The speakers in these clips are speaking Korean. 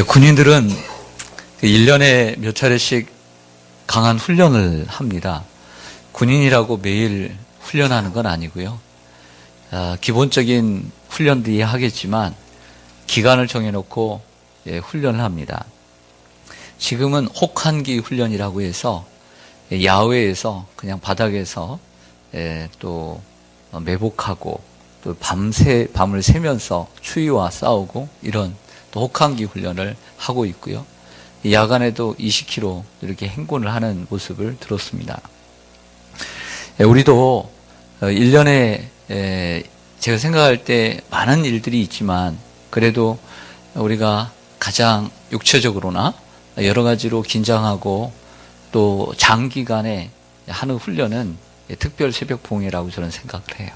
군인들은 1년에 몇 차례씩 강한 훈련을 합니다. 군인이라고 매일 훈련하는 건 아니고요. 기본적인 훈련도 하겠지만 기간을 정해놓고 훈련을 합니다. 지금은 혹한기 훈련이라고 해서 야외에서 그냥 바닥에서 또 매복하고 또 밤을 새면서 추위와 싸우고 이런 또 혹한기 훈련을 하고 있고요. 야간에도 20km 이렇게 행군을 하는 모습을 들었습니다. 우리도 1년에 제가 생각할 때 많은 일들이 있지만 그래도 우리가 가장 육체적으로나 여러 가지로 긴장하고 또 장기간에 하는 훈련은 특별 새벽 봉회라고 저는 생각을 해요.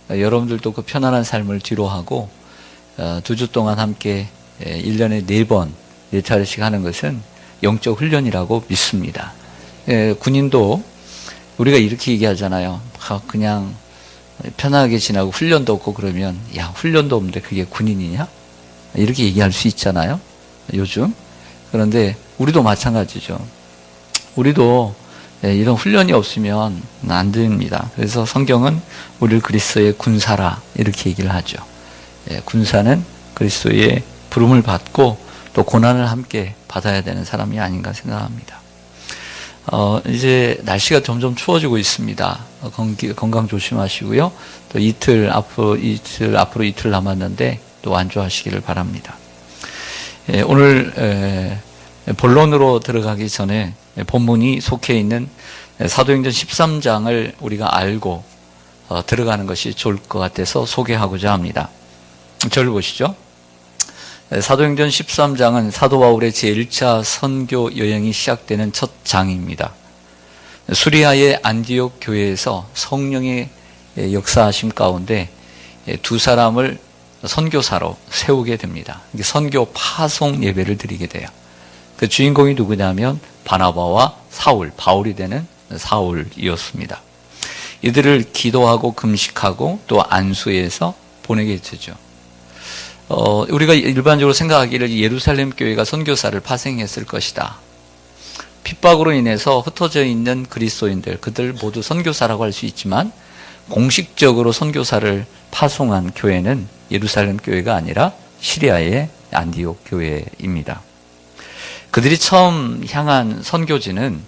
여러분들도 그 편안한 삶을 뒤로하고 2주 동안 함께 1년에 4번, 4차례씩 하는 것은 영적 훈련이라고 믿습니다. 군인도 우리가 이렇게 얘기하잖아요. 그냥 편하게 지나고 훈련도 없고 그러면 야, 훈련도 없는데 그게 군인이냐? 이렇게 얘기할 수 있잖아요. 요즘. 그런데 우리도 마찬가지죠. 우리도 이런 훈련이 없으면 안 됩니다. 그래서 성경은 우리를 그리스도의 군사라 이렇게 얘기를 하죠. 군사는 그리스도의 부름을 받고 또 고난을 함께 받아야 되는 사람이 아닌가 생각합니다. 이제 날씨가 점점 추워지고 있습니다. 건강 조심하시고요. 또 앞으로 이틀 남았는데 또 안주하시기를 바랍니다. 오늘 본론으로 들어가기 전에 본문이 속해 있는 사도행전 13장을 우리가 알고 들어가는 것이 좋을 것 같아서 소개하고자 합니다. 저를 보시죠. 사도행전 13장은 사도 바울의 제1차 선교 여행이 시작되는 첫 장입니다. 수리아의 안디옥 교회에서 성령의 역사하심 가운데 두 사람을 선교사로 세우게 됩니다. 선교 파송 예배를 드리게 돼요. 그 주인공이 누구냐면 바나바와 사울, 바울이 되는 사울이었습니다. 이들을 기도하고 금식하고 또 안수해서 보내게 되죠. 우리가 일반적으로 생각하기를 예루살렘 교회가 선교사를 파송했을 것이다. 핍박으로 인해서 흩어져 있는 그리스도인들, 그들 모두 선교사라고 할 수 있지만 공식적으로 선교사를 파송한 교회는 예루살렘 교회가 아니라 시리아의 안디옥 교회입니다. 그들이 처음 향한 선교지는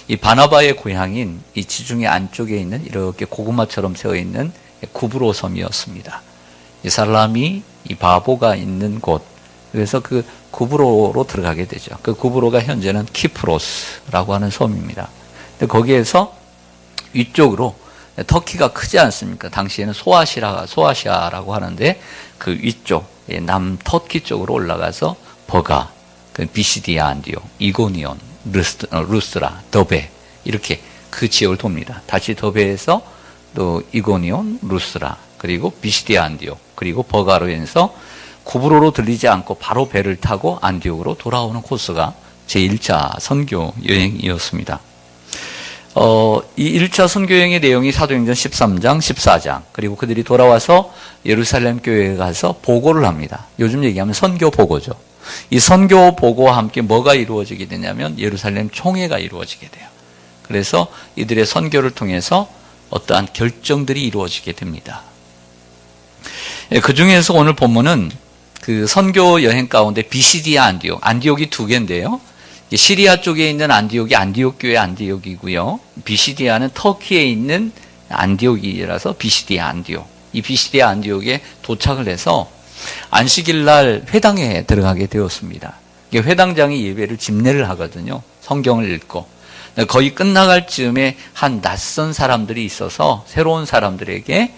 이 바나바의 고향인 이 지중해 안쪽에 있는 이렇게 고구마처럼 세워 있는 구브로 섬이었습니다. 이 사람이 이 바보가 있는 곳, 그래서 그 구브로로 들어가게 되죠. 그 구브로가 현재는 키프로스라고 하는 섬입니다. 근데 거기에서 위쪽으로 터키가 크지 않습니까? 당시에는 소아시아라고 하는데 그 위쪽 남터키 쪽으로 올라가서 버가, 그 비시디아 안디옥, 이고니온, 루스라, 더베 이렇게 그 지역을 돕니다. 다시 더베에서 또 이고니온, 루스라, 그리고 비시디아 안디옥, 그리고 버가로 해서 구브로로 들리지 않고 바로 배를 타고 안디옥으로 돌아오는 코스가 제1차 선교 여행이었습니다. 이 1차 선교 여행의 내용이 사도행전 13장, 14장, 그리고 그들이 돌아와서 예루살렘 교회에 가서 보고를 합니다. 요즘 얘기하면 선교 보고죠. 이 선교 보고와 함께 뭐가 이루어지게 되냐면 예루살렘 총회가 이루어지게 돼요. 그래서 이들의 선교를 통해서 어떠한 결정들이 이루어지게 됩니다. 그 중에서 오늘 본문은 그 선교 여행 가운데 비시디아 안디옥이 두 개인데요. 시리아 쪽에 있는 안디옥이 안디옥 교회 안디옥이고요. 비시디아는 터키에 있는 안디옥이라서 비시디아 안디옥. 이 비시디아 안디옥에 도착을 해서 안식일 날 회당에 들어가게 되었습니다. 회당장이 예배를 집례를 하거든요. 성경을 읽고. 거의 끝나갈 즈음에 한 낯선 사람들이 있어서 새로운 사람들에게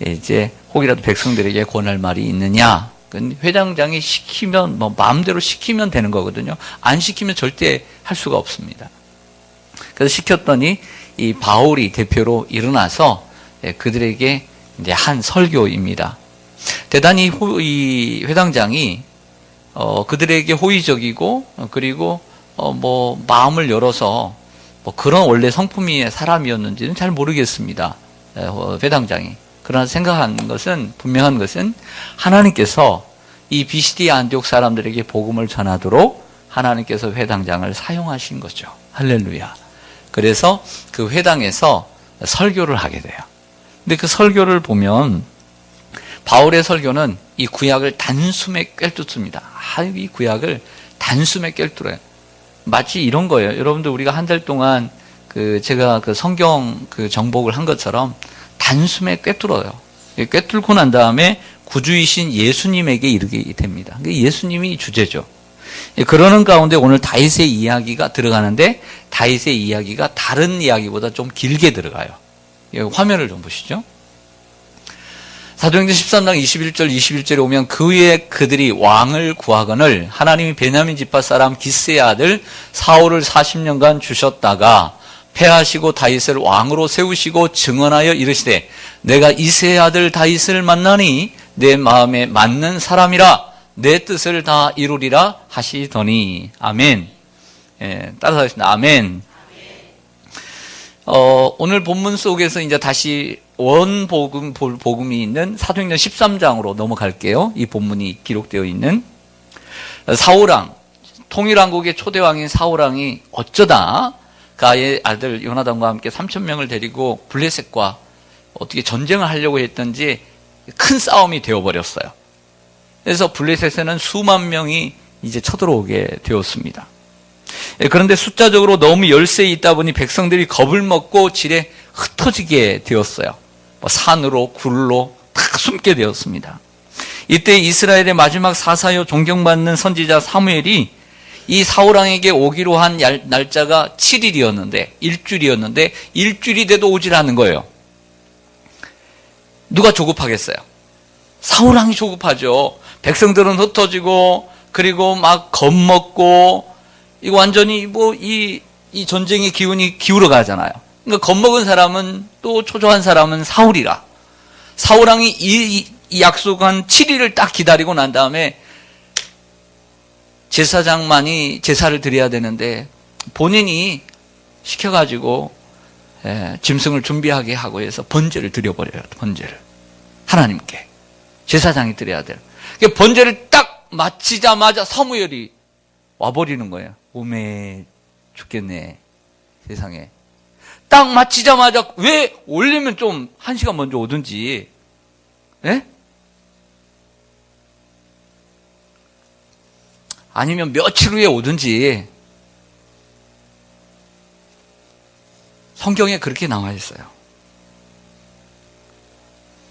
이제 혹이라도 백성들에게 권할 말이 있느냐. 회당장이 시키면 마음대로 시키면 되는 거거든요. 안 시키면 절대 할 수가 없습니다. 그래서 시켰더니 이 바울이 대표로 일어나서 그들에게 이제 한 설교입니다. 대단히 이 회당장이 그들에게 호의적이고 그리고 마음을 열어서 그런 원래 성품의 사람이었는지는 잘 모르겠습니다. 회당장이. 그러나 생각한 것은 분명한 것은 하나님께서 이 비시디 안디옥 사람들에게 복음을 전하도록 하나님께서 회당장을 사용하신 거죠. 할렐루야. 그래서 그 회당에서 설교를 하게 돼요. 근데 그 설교를 보면 바울의 설교는 이 구약을 단숨에 꿰뚫습니다. 이 구약을 단숨에 꿰뚫어요. 마치 이런 거예요. 여러분들 우리가 한 달 동안 제가 성경 정복을 한 것처럼 단숨에 꿰뚫어요. 꿰뚫고 난 다음에 구주이신 예수님에게 이르게 됩니다. 예수님이 주제죠. 그러는 가운데 오늘 다윗의 이야기가 들어가는데 다윗의 이야기가 다른 이야기보다 좀 길게 들어가요. 화면을 좀 보시죠. 사도행전 13장 21절에 오면 그 후에 그들이 왕을 구하거늘 하나님이 베냐민 지파 사람 기스의 아들 사울을 40년간 주셨다가 패하시고 다윗을 왕으로 세우시고 증언하여 이르시되 내가 이새의 아들 다윗을 만나니 내 마음에 맞는 사람이라 내 뜻을 다 이루리라 하시더니 아멘. 따라서 하겠습니다. 아멘. 오늘 본문 속에서 이제 다시 복음이 있는 사도행전 13장으로 넘어갈게요. 이 본문이 기록되어 있는 사울왕, 통일왕국의 초대왕인 사울왕이 어쩌다 그의 아들 요나단과 함께 3,000명을 데리고 블레셋과 어떻게 전쟁을 하려고 했던지 큰 싸움이 되어버렸어요. 그래서 블레셋에는 수만 명이 이제 쳐들어오게 되었습니다. 그런데 숫자적으로 너무 열세에 있다 보니 백성들이 겁을 먹고 질에 흩어지게 되었어요. 산으로 굴로 다 숨게 되었습니다. 이때 이스라엘의 마지막 사사요 존경받는 선지자 사무엘이 이 사울왕에게 오기로 한 날짜가 7일이었는데 일주일이 돼도 오질 않은 거예요. 누가 조급하겠어요? 사울왕이 조급하죠. 백성들은 흩어지고 그리고 막 겁먹고 이거 완전히 이 전쟁의 기운이 기울어 가잖아요. 그러니까 겁먹은 사람은 또 초조한 사람은 사울이라. 사울왕이 이 약속한 7일을 딱 기다리고 난 다음에 제사장만이 제사를 드려야 되는데 본인이 시켜가지고 짐승을 준비하게 하고 해서 번제를 드려버려요. 번제를 하나님께 제사장이 드려야 돼요. 번제를 딱 마치자마자 사무엘이 와버리는 거예요. 오메 죽겠네 세상에. 딱 마치자마자 왜 올리면 좀 1시간 먼저 오든지 아니면 며칠 후에 오든지 성경에 그렇게 나와 있어요.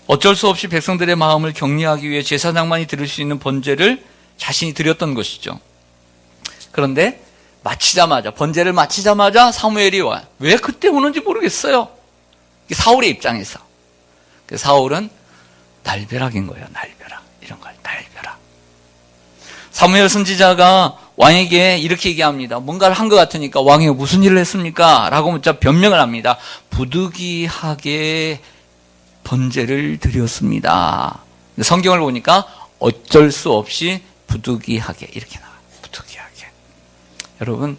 어쩔 수 없이 백성들의 마음을 격려하기 위해 제사장만이 드릴 수 있는 번제를 자신이 드렸던 것이죠. 그런데 번제를 마치자마자 사무엘이 와요. 왜 그때 오는지 모르겠어요. 사울의 입장에서. 사울은 날벼락인 거예요. 날벼락. 이런 걸 날벼락. 사무엘 선지자가 왕에게 이렇게 얘기합니다. 뭔가를 한 것 같으니까 왕이 무슨 일을 했습니까? 라고 묻자 변명을 합니다. 부득이하게 번제를 드렸습니다. 성경을 보니까 어쩔 수 없이 부득이하게 이렇게 나와요. 부득이하게. 여러분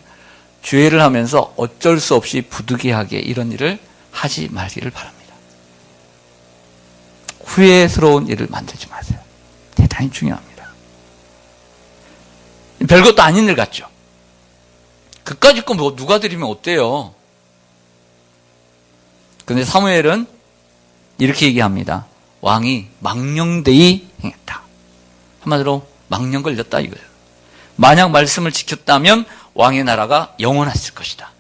주회를 하면서 어쩔 수 없이 부득이하게 이런 일을 하지 말기를 바랍니다. 후회스러운 일을 만들지 마세요. 대단히 중요합니다. 별것도 아닌 일 같죠. 그까짓 거 뭐 누가 드리면 어때요? 그런데 사무엘은 이렇게 얘기합니다. 왕이 망령되이 행했다. 한마디로 망령 걸렸다 이거예요. 만약 말씀을 지켰다면 왕의 나라가 영원했을 것이다.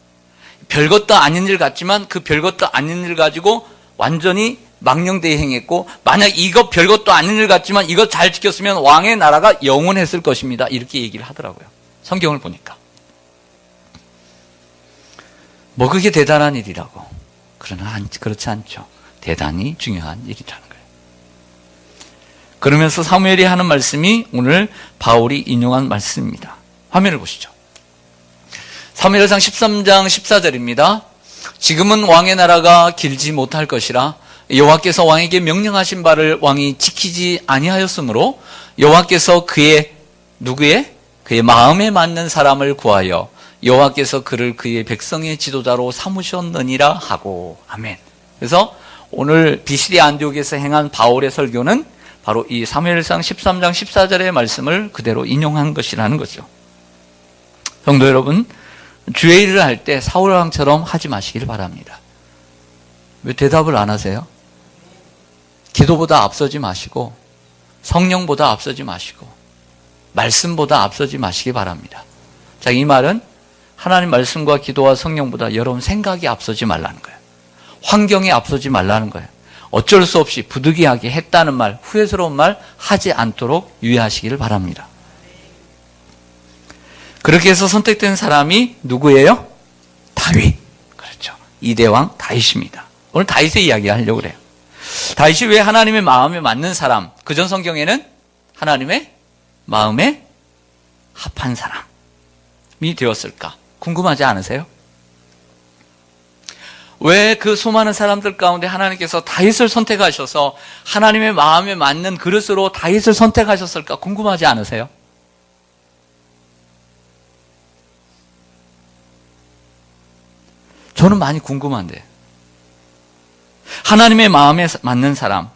별것도 아닌 일 같지만 그 별것도 아닌 일 가지고 완전히 망령되이 행했고 만약 이거 별것도 아닌 일 같지만 이거 잘 지켰으면 왕의 나라가 영원했을 것입니다. 이렇게 얘기를 하더라고요. 성경을 보니까. 뭐 그게 대단한 일이라고. 그러나 그렇지 않죠. 대단히 중요한 일이라는 거예요. 그러면서 사무엘이 하는 말씀이 오늘 바울이 인용한 말씀입니다. 화면을 보시죠. 사무엘상 13장 14절입니다. 지금은 왕의 나라가 길지 못할 것이라 여호와께서 왕에게 명령하신 바를 왕이 지키지 아니하였으므로 여호와께서 그의 마음에 맞는 사람을 구하여 여호와께서 그를 그의 백성의 지도자로 삼으셨느니라 하고 아멘. 그래서 오늘 비시디 안디옥에서 행한 바울의 설교는 바로 이 사무엘상 13장 14절의 말씀을 그대로 인용한 것이라는 거죠. 성도 여러분, 주의 일을 할 때 사울왕처럼 하지 마시길 바랍니다. 왜 대답을 안 하세요? 기도보다 앞서지 마시고 성령보다 앞서지 마시고 말씀보다 앞서지 마시기 바랍니다. 자, 이 말은 하나님 말씀과 기도와 성령보다 여러분 생각이 앞서지 말라는 거예요. 환경에 앞서지 말라는 거예요. 어쩔 수 없이 부득이하게 했다는 말, 후회스러운 말 하지 않도록 유의하시기를 바랍니다. 그렇게 해서 선택된 사람이 누구예요? 다윗. 그렇죠. 이대왕 다윗입니다. 오늘 다윗의 이야기 하려고 그래요. 다윗이 왜 하나님의 마음에 맞는 사람, 그전 성경에는 하나님의 마음에 합한 사람이 되었을까? 궁금하지 않으세요? 왜 그 수많은 사람들 가운데 하나님께서 다윗을 선택하셔서 하나님의 마음에 맞는 그릇으로 다윗을 선택하셨을까? 궁금하지 않으세요? 저는 많이 궁금한데. 하나님의 마음에 맞는 사람,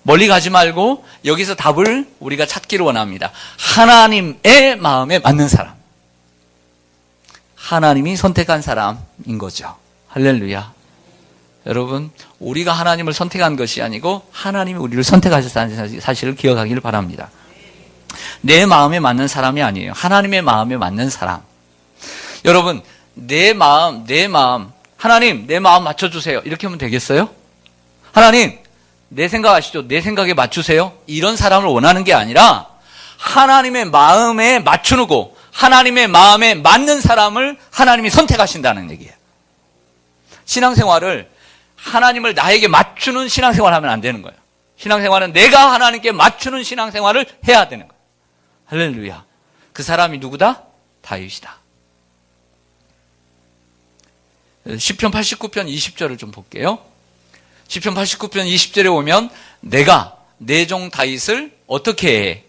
멀리 가지 말고 여기서 답을 우리가 찾기를 원합니다. 하나님의 마음에 맞는 사람, 하나님이 선택한 사람인 거죠. 할렐루야. 여러분, 우리가 하나님을 선택한 것이 아니고 하나님이 우리를 선택하셨다는 사실을 기억하기를 바랍니다. 내 마음에 맞는 사람이 아니에요. 하나님의 마음에 맞는 사람. 여러분, 내 마음, 하나님, 내 마음 맞춰주세요. 이렇게 하면 되겠어요? 하나님, 내 생각 아시죠? 내 생각에 맞추세요. 이런 사람을 원하는 게 아니라 하나님의 마음에 맞추고 하나님의 마음에 맞는 사람을 하나님이 선택하신다는 얘기예요. 신앙생활을 하나님을 나에게 맞추는 신앙생활을 하면 안 되는 거예요. 신앙생활은 내가 하나님께 맞추는 신앙생활을 해야 되는 거예요. 할렐루야. 그 사람이 누구다? 다윗이다. 시편 89편 20절을 좀 볼게요. 시편 89편 20절에 오면 내가 내 종 다윗을 어떻게 해?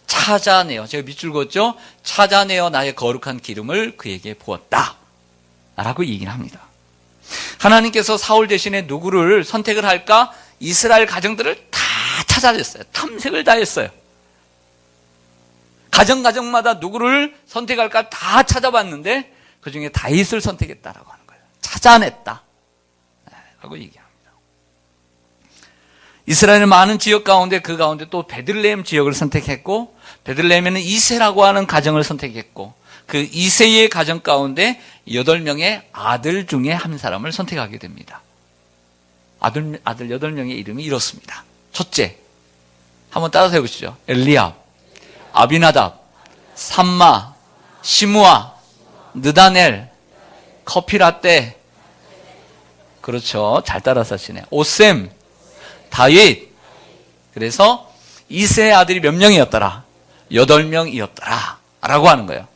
찾아내어, 제가 밑줄 그었죠? 찾아내어 나의 거룩한 기름을 그에게 부었다 라고 얘기를 합니다. 하나님께서 사울 대신에 누구를 선택을 할까? 이스라엘 가정들을 다 찾아냈어요. 탐색을 다 했어요. 가정마다 누구를 선택할까 다 찾아봤는데 그 중에 다윗을 선택했다라고 하는 거예요. 찾아냈다 라고 얘기합니다. 이스라엘의 많은 지역 가운데 그 가운데 또 베들레헴 지역을 선택했고, 베들레헴에는 이새라고 하는 가정을 선택했고, 그 이새의 가정 가운데 8명의 아들 중에 한 사람을 선택하게 됩니다. 아들 8명의 이름이 이렇습니다. 첫째, 한번 따라서 해보시죠. 엘리압, 아비나답, 삼마, 시므아, 느다넬, 커피라떼. 그렇죠. 잘 따라서 하시네. 오셈, 다윗. 그래서 이새의 아들이 몇 명이었더라? 8명이었더라 라고 하는 거예요.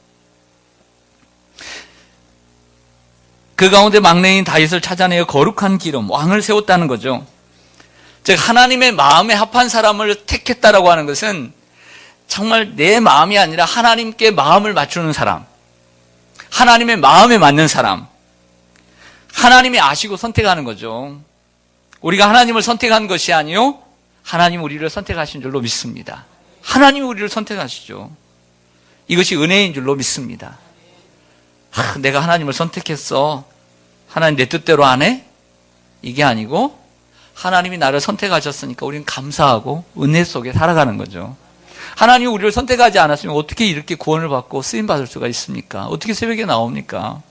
그 가운데 막내인 다윗을 찾아내어 거룩한 기름, 왕을 세웠다는 거죠. 즉 하나님의 마음에 합한 사람을 택했다라고 하는 것은 정말 내 마음이 아니라 하나님께 마음을 맞추는 사람, 하나님의 마음에 맞는 사람, 하나님이 아시고 선택하는 거죠. 우리가 하나님을 선택한 것이 아니요, 하나님 우리를 선택하신 줄로 믿습니다. 하나님이 우리를 선택하시죠. 이것이 은혜인 줄로 믿습니다. 내가 하나님을 선택했어, 하나님 내 뜻대로 안 해? 이게 아니고 하나님이 나를 선택하셨으니까 우리는 감사하고 은혜 속에 살아가는 거죠. 하나님이 우리를 선택하지 않았으면 어떻게 이렇게 구원을 받고 쓰임받을 수가 있습니까? 어떻게 새벽에 나옵니까?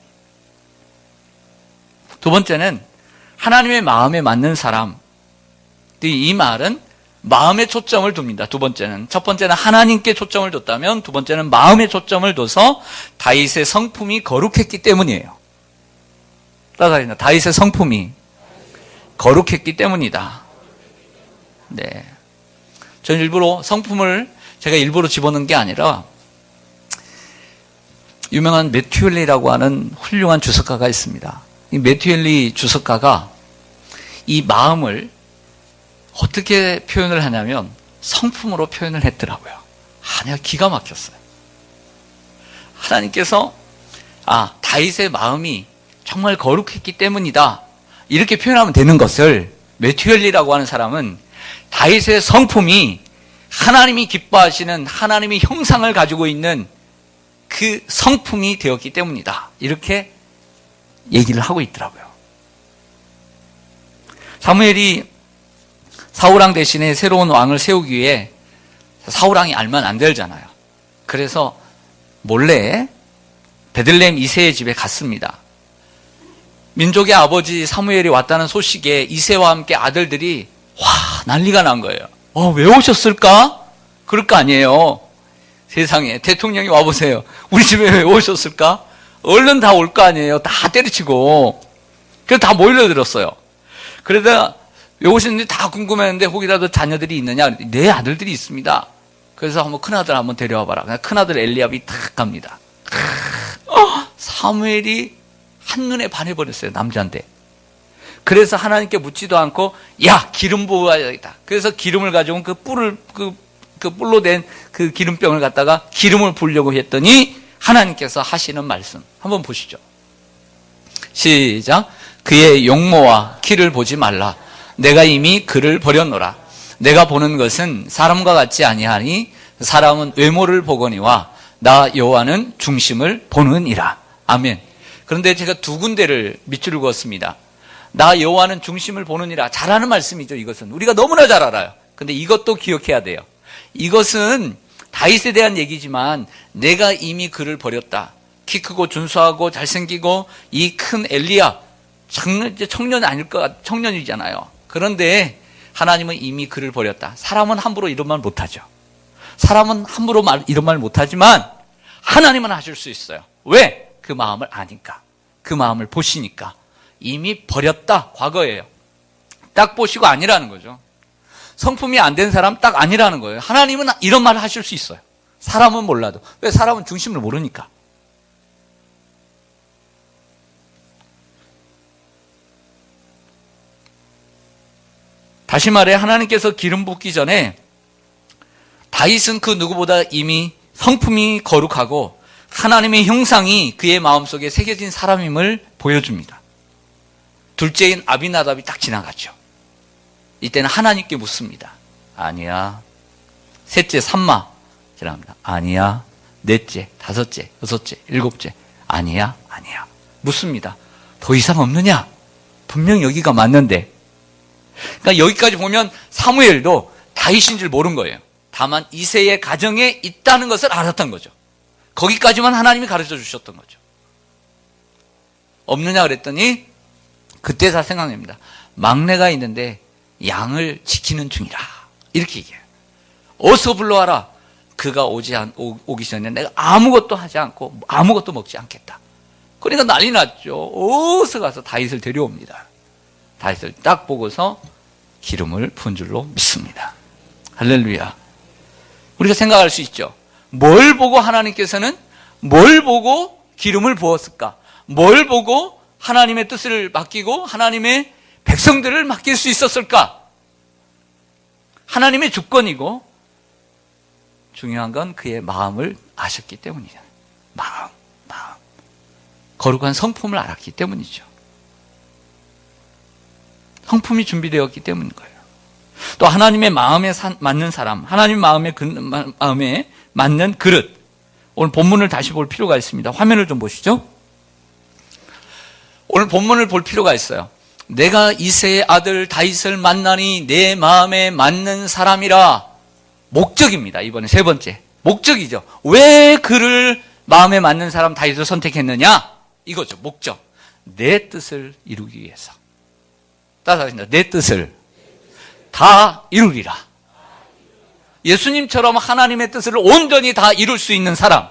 두 번째는 하나님의 마음에 맞는 사람. 이 말은 마음에 초점을 둡니다. 두 번째는. 첫 번째는 하나님께 초점을 뒀다면 두 번째는 마음에 초점을 둬서 다윗의 성품이 거룩했기 때문이에요. 따라합니다. 다윗의 성품이 거룩했기 때문이다. 네. 저는 일부러 성품을 제가 일부러 집어넣은 게 아니라 유명한 매튜엘리라고 하는 훌륭한 주석가가 있습니다. 이 매튜엘리 주석가가 이 마음을 어떻게 표현을 하냐면 성품으로 표현을 했더라고요. 내가 기가 막혔어요. 하나님께서 다윗의 마음이 정말 거룩했기 때문이다 이렇게 표현하면 되는 것을 매튜엘리라고 하는 사람은 다윗의 성품이 하나님이 기뻐하시는 하나님의 형상을 가지고 있는 그 성품이 되었기 때문이다. 이렇게 얘기를 하고 있더라고요. 사무엘이 사울왕 대신에 새로운 왕을 세우기 위해 사울왕이 알면 안 되잖아요. 그래서 몰래 베들레헴 이새의 집에 갔습니다. 민족의 아버지 사무엘이 왔다는 소식에 이새와 함께 아들들이 난리가 난 거예요. 왜 오셨을까? 그럴 거 아니에요. 세상에 대통령이 와보세요. 우리 집에 왜 오셨을까? 얼른 다 올 거 아니에요. 다 때려치고. 그래서 다 몰려들었어요. 그러다 왜 오셨는지 다 궁금했는데 혹이라도 자녀들이 있느냐? 네 아들들이 있습니다. 그래서 한번 큰아들 한번 데려와 봐라. 그냥 큰아들 엘리압이 탁 갑니다. 사무엘이 한눈에 반해버렸어요. 남자인데. 그래서 하나님께 묻지도 않고 기름 부어야겠다. 그래서 기름을 가져온 그 뿔을 그 뿔로 된 그 기름병을 갖다가 기름을 부으려고 했더니 하나님께서 하시는 말씀 한번 보시죠. 시작. 그의 용모와 키를 보지 말라. 내가 이미 그를 버렸노라. 내가 보는 것은 사람과 같지 아니하니 사람은 외모를 보거니와 나 여호와는 중심을 보느니라. 아멘. 그런데 제가 두 군데를 밑줄을 그었습니다. 나 여호와는 중심을 보느니라. 잘하는 말씀이죠. 이것은 우리가 너무나 잘 알아요. 근데 이것도 기억해야 돼요. 이것은 다윗에 대한 얘기지만 내가 이미 그를 버렸다. 키 크고 준수하고 잘생기고 이 큰 엘리야 청년 아닐 것 같, 청년이잖아요. 그런데 하나님은 이미 그를 버렸다. 사람은 함부로 이런 말 못하죠. 사람은 함부로 이런 말 못하지만 하나님은 하실 수 있어요. 왜? 그 마음을 아니까. 그 마음을 보시니까. 이미 버렸다. 과거예요. 딱 보시고 아니라는 거죠. 성품이 안 된 사람 딱 아니라는 거예요. 하나님은 이런 말을 하실 수 있어요. 사람은 몰라도. 왜? 사람은 중심을 모르니까. 다시 말해 하나님께서 기름 붓기 전에 다윗은 그 누구보다 이미 성품이 거룩하고 하나님의 형상이 그의 마음속에 새겨진 사람임을 보여줍니다. 둘째인 아비나답이 딱 지나갔죠. 이때는 하나님께 묻습니다. 아니야. 셋째 삼마 지나갑니다. 아니야. 넷째, 다섯째, 여섯째, 일곱째. 아니야. 묻습니다. 더 이상 없느냐? 분명 여기가 맞는데. 그러니까 여기까지 보면 사무엘도 다윗인 줄 모른 거예요. 다만 이새의 가정에 있다는 것을 알았던 거죠. 거기까지만 하나님이 가르쳐 주셨던 거죠. 없느냐 그랬더니 그때 다 생각납니다. 막내가 있는데 양을 지키는 중이라. 이렇게 얘기해요. 어서 불러와라. 그가 오기 전에 내가 아무것도 하지 않고 아무것도 먹지 않겠다. 그러니까 난리 났죠. 어서 가서 다윗을 데려옵니다. 다윗을 딱 보고서 기름을 부은 줄로 믿습니다. 할렐루야. 우리가 생각할 수 있죠. 뭘 보고 하나님께서는 뭘 보고 기름을 부었을까? 뭘 보고 하나님의 뜻을 맡기고 하나님의 백성들을 맡길 수 있었을까? 하나님의 주권이고 중요한 건 그의 마음을 아셨기 때문이잖아요. 마음. 거룩한 성품을 알았기 때문이죠. 성품이 준비되었기 때문인 거예요. 또 하나님의 마음에 맞는 사람, 하나님 마음에 맞는 그릇. 오늘 본문을 다시 볼 필요가 있습니다. 화면을 좀 보시죠. 오늘 본문을 볼 필요가 있어요. 내가 이새의 아들 다윗을 만나니 내 마음에 맞는 사람이라. 목적입니다. 이번에 세 번째. 목적이죠. 왜 그를 마음에 맞는 사람 다윗을 선택했느냐? 이거죠. 목적. 내 뜻을 이루기 위해서. 따라하겠습니다. 내 뜻을 다 이루리라. 예수님처럼 하나님의 뜻을 온전히 다 이룰 수 있는 사람.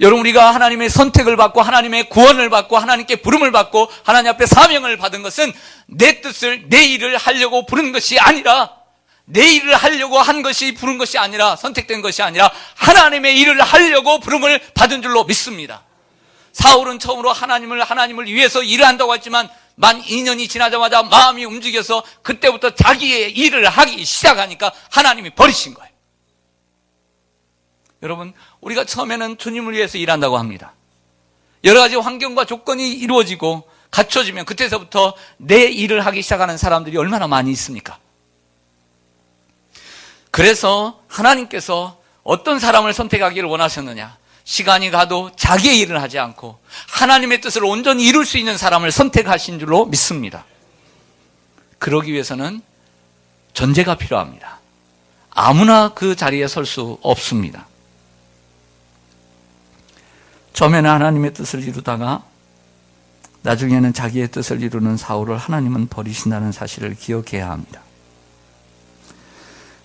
여러분, 우리가 하나님의 선택을 받고 하나님의 구원을 받고 하나님께 부름을 받고 하나님 앞에 사명을 받은 것은 내 뜻을, 내 일을 하려고 부른 것이 아니라, 내 일을 하려고 한 것이 부른 것이 아니라, 선택된 것이 아니라 하나님의 일을 하려고 부름을 받은 줄로 믿습니다. 사울은 처음으로 하나님을 위해서 일을 한다고 했지만 만 2년이 지나자마자 마음이 움직여서 그때부터 자기의 일을 하기 시작하니까 하나님이 버리신 거예요. 여러분, 우리가 처음에는 주님을 위해서 일한다고 합니다. 여러 가지 환경과 조건이 이루어지고 갖춰지면 그때서부터 내 일을 하기 시작하는 사람들이 얼마나 많이 있습니까? 그래서 하나님께서 어떤 사람을 선택하기를 원하셨느냐? 시간이 가도 자기의 일을 하지 않고 하나님의 뜻을 온전히 이룰 수 있는 사람을 선택하신 줄로 믿습니다. 그러기 위해서는 전제가 필요합니다. 아무나 그 자리에 설 수 없습니다. 처음에는 하나님의 뜻을 이루다가 나중에는 자기의 뜻을 이루는 사울을 하나님은 버리신다는 사실을 기억해야 합니다.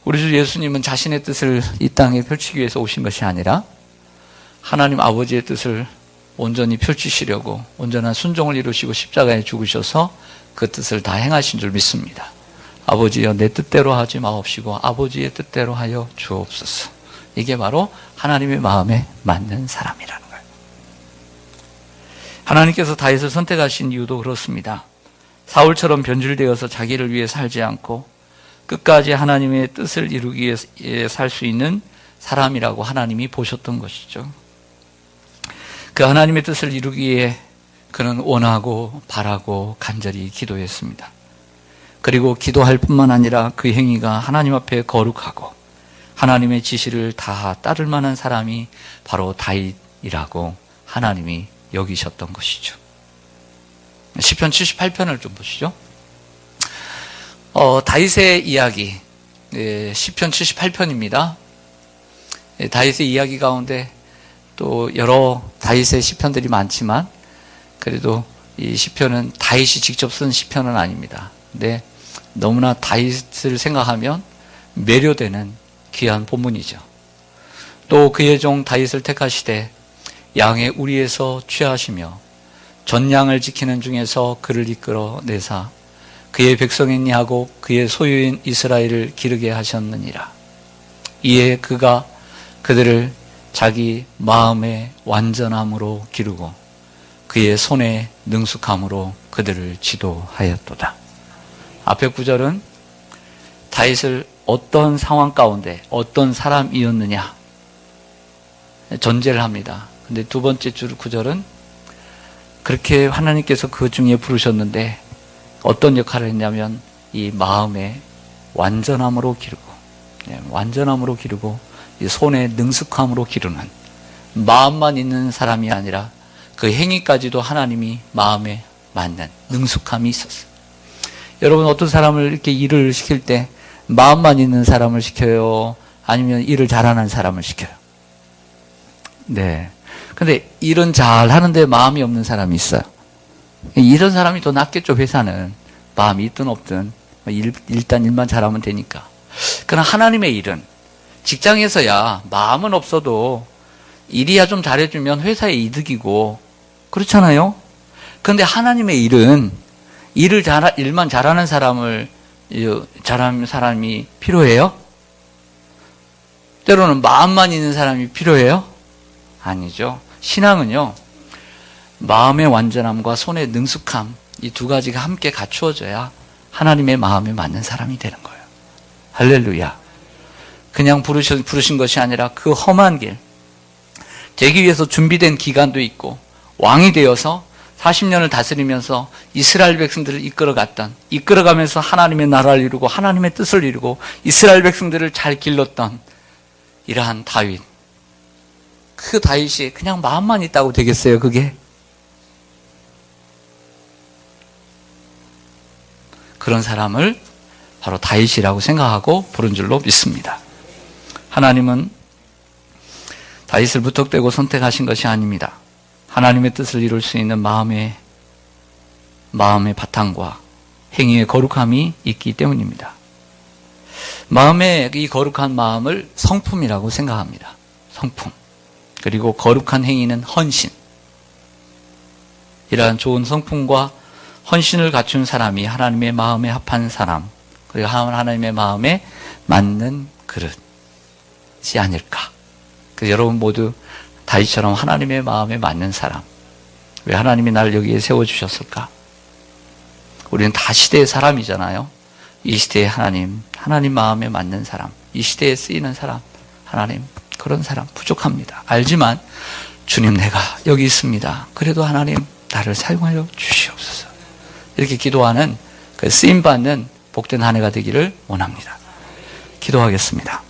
우리 주 예수님은 자신의 뜻을 이 땅에 펼치기 위해서 오신 것이 아니라 하나님 아버지의 뜻을 온전히 펼치시려고 온전한 순종을 이루시고 십자가에 죽으셔서 그 뜻을 다 행하신 줄 믿습니다. 아버지여 내 뜻대로 하지 마옵시고 아버지의 뜻대로 하여 주옵소서. 이게 바로 하나님의 마음에 맞는 사람이라는 거예요. 하나님께서 다윗을 선택하신 이유도 그렇습니다. 사울처럼 변질되어서 자기를 위해 살지 않고 끝까지 하나님의 뜻을 이루기 위해 살 수 있는 사람이라고 하나님이 보셨던 것이죠. 그 하나님의 뜻을 이루기 위해 그는 원하고 바라고 간절히 기도했습니다. 그리고 기도할 뿐만 아니라 그 행위가 하나님 앞에 거룩하고 하나님의 지시를 다 따를 만한 사람이 바로 다윗이라고 하나님이 여기셨던 것이죠. 시편 78편을 좀 보시죠. 다윗의 이야기, 시편 78편입니다. 다윗의 이야기 가운데 또 여러 다윗의 시편들이 많지만 그래도 이 시편은 다윗이 직접 쓴 시편은 아닙니다. 근데 너무나 다윗을 생각하면 매료되는 귀한 본문이죠. 또 그의 종 다윗을 택하시되 양의 우리에서 취하시며 전양을 지키는 중에서 그를 이끌어 내사 그의 백성인 야곱 그의 소유인 이스라엘을 기르게 하셨느니라. 이에 그가 그들을 자기 마음의 완전함으로 기르고 그의 손의 능숙함으로 그들을 지도하였도다. 앞에 구절은 다윗을 어떤 상황 가운데 어떤 사람이었느냐 전제를 합니다. 근데 두 번째 구절은 그렇게 하나님께서 그 중에 부르셨는데 어떤 역할을 했냐면 이 마음의 완전함으로 기르고 완전함으로 기르고 이 손의 능숙함으로 기르는 마음만 있는 사람이 아니라 그 행위까지도 하나님이 마음에 맞는 능숙함이 있었어요. 여러분 어떤 사람을 이렇게 일을 시킬 때 마음만 있는 사람을 시켜요? 아니면 일을 잘하는 사람을 시켜요? 네. 근데 일은 잘 하는데 마음이 없는 사람이 있어요. 이런 사람이 더 낫겠죠, 회사는. 마음이 있든 없든. 일단 일만 잘하면 되니까. 그러나 하나님의 일은 직장에서야 마음은 없어도 일이야 좀 잘해주면 회사의 이득이고, 그렇잖아요? 그런데 하나님의 일은 일만 잘하는 잘하는 사람이 필요해요? 때로는 마음만 있는 사람이 필요해요? 아니죠. 신앙은요, 마음의 완전함과 손의 능숙함, 이 두 가지가 함께 갖추어져야 하나님의 마음에 맞는 사람이 되는 거예요. 할렐루야. 그냥 부르신 것이 아니라 그 험한 길, 되기 위해서 준비된 기간도 있고, 왕이 되어서 40년을 다스리면서 이스라엘 백성들을 이끌어가면서 하나님의 나라를 이루고 하나님의 뜻을 이루고 이스라엘 백성들을 잘 길렀던 이러한 다윗. 그 다윗이 그냥 마음만 있다고 되겠어요, 그게? 그런 사람을 바로 다윗이라고 생각하고 부른 줄로 믿습니다. 하나님은 다윗을 무턱대고 선택하신 것이 아닙니다. 하나님의 뜻을 이룰 수 있는 마음의 바탕과 행위의 거룩함이 있기 때문입니다. 마음의 이 거룩한 마음을 성품이라고 생각합니다. 성품. 그리고 거룩한 행위는 헌신. 이러한 좋은 성품과 헌신을 갖춘 사람이 하나님의 마음에 합한 사람, 그리고 하나님의 마음에 맞는 그릇이 아닐까. 그래서 여러분 모두 다윗처럼 하나님의 마음에 맞는 사람. 왜 하나님이 나를 여기에 세워주셨을까? 우리는 다 시대의 사람이잖아요. 이 시대의 하나님 마음에 맞는 사람, 이 시대에 쓰이는 사람, 하나님, 그런 사람 부족합니다. 알지만 주님 내가 여기 있습니다. 그래도 하나님 나를 사용하여 주시옵소서. 이렇게 기도하는 그 쓰임받는 복된 한 해가 되기를 원합니다. 기도하겠습니다.